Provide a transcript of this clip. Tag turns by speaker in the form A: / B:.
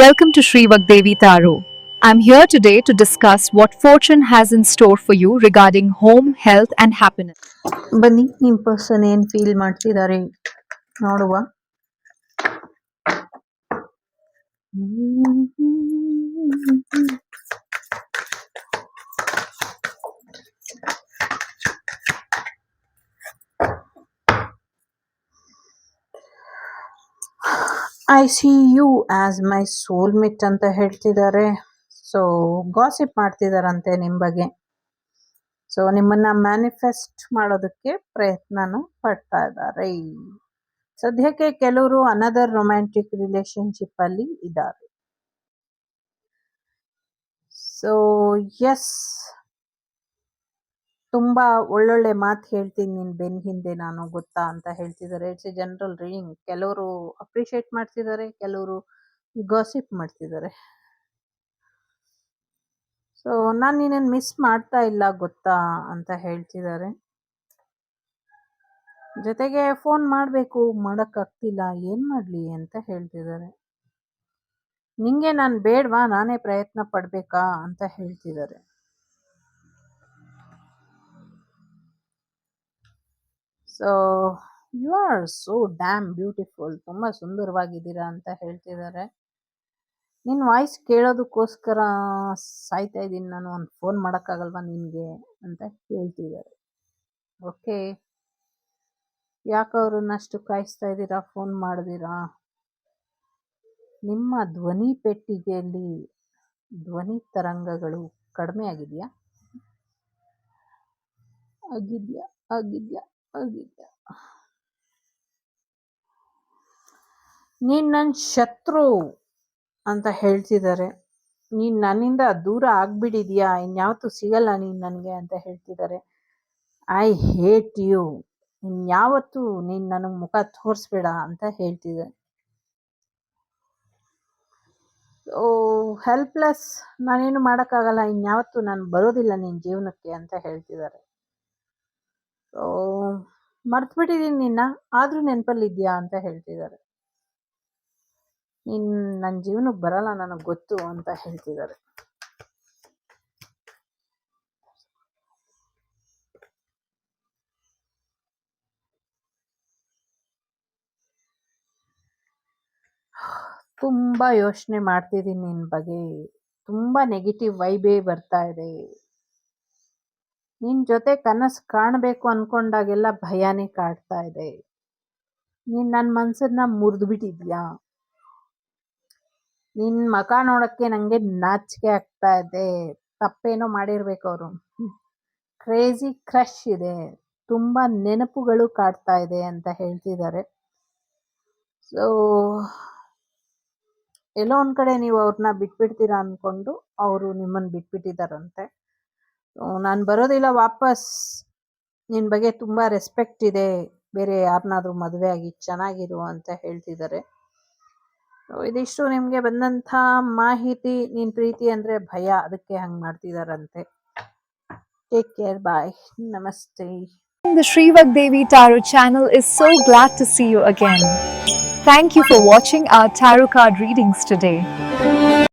A: Welcome to Sri Vagdevi Taro. I'm here today to discuss what fortune has in store for you regarding home, health, and happiness.
B: ಬನ್ನಿ ನಿಮ್ಮ person ಏನು feel ಮಾಡ್ತಿದ್ದಾರೆ ನೋಡುವ. I see you as my soulmate ಅಂತ ಹೇಳ್ತಿದ್ದಾರೆ. So gossip ಮಾಡ್ತಿದಾರಂತೆ ನಿಮ್ಮ ಬಗ್ಗೆ. So ನಿಮ್ಮನ್ನ ಮ್ಯಾನಿಫೆಸ್ಟ್ ಮಾಡೋದಕ್ಕೆ ಪ್ರಯತ್ನನೂ ಪಡ್ತಾ ಇದ್ದಾರೆ. ಸದ್ಯಕ್ಕೆ ಕೆಲವರು ಅನದರ್ ರೊಮ್ಯಾಂಟಿಕ್ ರಿಲೇಶನ್ಶಿಪ್ ಅಲ್ಲಿ ಇದ್ದಾರೆ. ಸೊ ಎಸ್, ತುಂಬಾ ಒಳ್ಳೊಳ್ಳೆ ಮಾತು ಹೇಳ್ತೀನಿ ನಿನ್ ಬೆನ್ ಹಿಂದೆ ನಾನು ಗೊತ್ತಾ ಅಂತ ಹೇಳ್ತಿದ್ದಾರೆ. It's A general reading. ಕೆಲವರು ಅಪ್ರಿಶಿಯೇಟ್ ಮಾಡ್ತಿದ್ದಾರೆ, ಕೆಲವರು ಗಾಸಿಪ್ ಮಾಡ್ತಿದ್ದಾರೆ. ಸೊ ನಾನು ನಿನ್ನನ್ನು ಮಿಸ್ ಮಾಡ್ತಾ ಇಲ್ಲ ಗೊತ್ತಾ ಅಂತ ಹೇಳ್ತಿದ್ದಾರೆ. ಜೊತೆಗೆ ಫೋನ್ ಮಾಡಬೇಕು, ಮಾಡೋಕ್ಕಾಗ್ತಿಲ್ಲ, ಏನು ಮಾಡಲಿ ಅಂತ ಹೇಳ್ತಿದ್ದಾರೆ. ನಿಂಗೆ ನಾನು ಬೇಡವಾ, ನಾನೇ ಪ್ರಯತ್ನ ಪಡಬೇಕಾ ಅಂತ ಹೇಳ್ತಿದ್ದಾರೆ. So you are so damn beautiful, ತುಂಬ ಸುಂದರವಾಗಿದ್ದೀರಾ ಅಂತ ಹೇಳ್ತಿದ್ದಾರೆ. ನಿನ್ನ ವಾಯ್ಸ್ ಕೇಳೋದಕ್ಕೋಸ್ಕರ ಸಾಯ್ತಾ ಇದ್ದೀನಿ ನಾನು, ಒಂದು ಫೋನ್ ಮಾಡೋಕ್ಕಾಗಲ್ವಾ ನಿನಗೆ ಅಂತ ಹೇಳ್ತಿದ್ದಾರೆ. ಓಕೆ, ಯಾಕೆ ಅವ್ರನ್ನಷ್ಟು ಕಾಯಿಸ್ತಾ ಇದ್ದೀರಾ, ಫೋನ್ ಮಾಡಿದ್ದೀರಾ? ನಿಮ್ಮ ಧ್ವನಿ ಪೆಟ್ಟಿಗೆಯಲ್ಲಿ ಧ್ವನಿ ತರಂಗಗಳು ಕಡಿಮೆ ಆಗಿದೆಯಾ? ಆಗಿದೆಯಾ ಆಗಿದೆಯಾ ಆಗಿದೆಯಾ? ನೀನು ನನ್ನ ಶತ್ರು ಅಂತ ಹೇಳ್ತಿದ್ದಾರೆ. ನೀನು ನನ್ನಿಂದ ದೂರ ಆಗ್ಬಿಟ್ಟಿದ್ಯಾ, ಇನ್ಯಾವತ್ತೂ ಸಿಗಲ್ಲ ನೀನು ನನಗೆ ಅಂತ ಹೇಳ್ತಿದ್ದಾರೆ. ಐ ಹೇಟ್ ಯು, ಇನ್ಯಾವತ್ತೂ ನೀನು ನನಗೆ ಮುಖ ತೋರಿಸ್ಬೇಡ ಅಂತ ಹೇಳ್ತಿದ್ದಾರೆ. ಓ ಹೆಲ್ಪ್ಲೆಸ್, ನಾನೇನು ಮಾಡೋಕ್ಕಾಗಲ್ಲ, ಇನ್ಯಾವತ್ತೂ ನಾನು ಬರೋದಿಲ್ಲ ನಿನ್ನ ಜೀವನಕ್ಕೆ ಅಂತ ಹೇಳ್ತಿದ್ದಾರೆ. ಓ ಮರ್ತ್ಬಿಟ್ಟಿದ್ದೀನಿ ನಿನ್ನ, ಆದರೂ ನೆನಪಲ್ಲಿದ್ಯಾ ಅಂತ ಹೇಳ್ತಿದ್ದಾರೆ. ನೀನು ನನ್ನ ಜೀವನಕ್ಕೆ ಬರಲ್ಲ ನನಗೆ ಗೊತ್ತು ಅಂತ ಹೇಳ್ತಿದ್ದಾರೆ. ತುಂಬ ಯೋಚನೆ ಮಾಡ್ತಿದ್ದೀನಿ ನಿನ್ನ ಬಗ್ಗೆ, ತುಂಬ ನೆಗೆಟಿವ್ ವೈಬೇ ಬರ್ತಾ ಇದೆ. ನಿನ್ನ ಜೊತೆ ಕನಸು ಕಾಣಬೇಕು ಅಂದ್ಕೊಂಡಾಗೆಲ್ಲ ಭಯನೇ ಕಾಡ್ತಾ ಇದೆ. ನೀನು ನನ್ನ ಮನಸ್ಸನ್ನ ಮುರಿದ್ಬಿಟ್ಟಿದ್ಯಾ? ನಿನ್ನ ಮುಖ ನೋಡೋಕ್ಕೆ ನನಗೆ ನಾಚಿಕೆ ಆಗ್ತಾ ಇದೆ. ತಪ್ಪೇನೋ ಮಾಡಿರ್ಬೇಕು ಅವರು. ಕ್ರೇಜಿ ಕ್ರಶ್ ಇದೆ, ತುಂಬ ನೆನಪುಗಳು ಕಾಡ್ತಾ ಇದೆ ಅಂತ ಹೇಳ್ತಿದ್ದಾರೆ. ಸೊ ಎಲ್ಲೋ ಒಂದು ಕಡೆ ನೀವು ಅವ್ರನ್ನ ಬಿಟ್ಬಿಡ್ತೀರಾ ಅಂದ್ಕೊಂಡು ಅವರು ನಿಮ್ಮನ್ನು ಬಿಟ್ಬಿಟ್ಟಿದ್ದಾರಂತೆ. ನಾನು ಬರೋದಿಲ್ಲ ವಾಪಸ್, ನಿನ್ನ ಬಗ್ಗೆ ತುಂಬ ರೆಸ್ಪೆಕ್ಟ್ ಇದೆ, ಬೇರೆ ಯಾರನ್ನಾದ್ರೂ ಮದುವೆ ಆಗಿ ಚೆನ್ನಾಗಿರು ಅಂತ ಹೇಳ್ತಿದ್ದಾರೆ. ಇದಿಷ್ಟು ನಿಮಗೆ ಬಂದಂಥ ಮಾಹಿತಿ. ನಿನ್ನ ಪ್ರೀತಿ ಅಂದರೆ ಭಯ, ಅದಕ್ಕೆ ಹಂಗೆ ಮಾಡ್ತಿದ್ದಾರಂತೆ. ಟೇಕ್ ಕೇರ್, ಬಾಯ್, ನಮಸ್ತೆ.
A: The Sri Vagdevi Taro channel is so glad to see you again. Thank you for watching our tarot card readings today.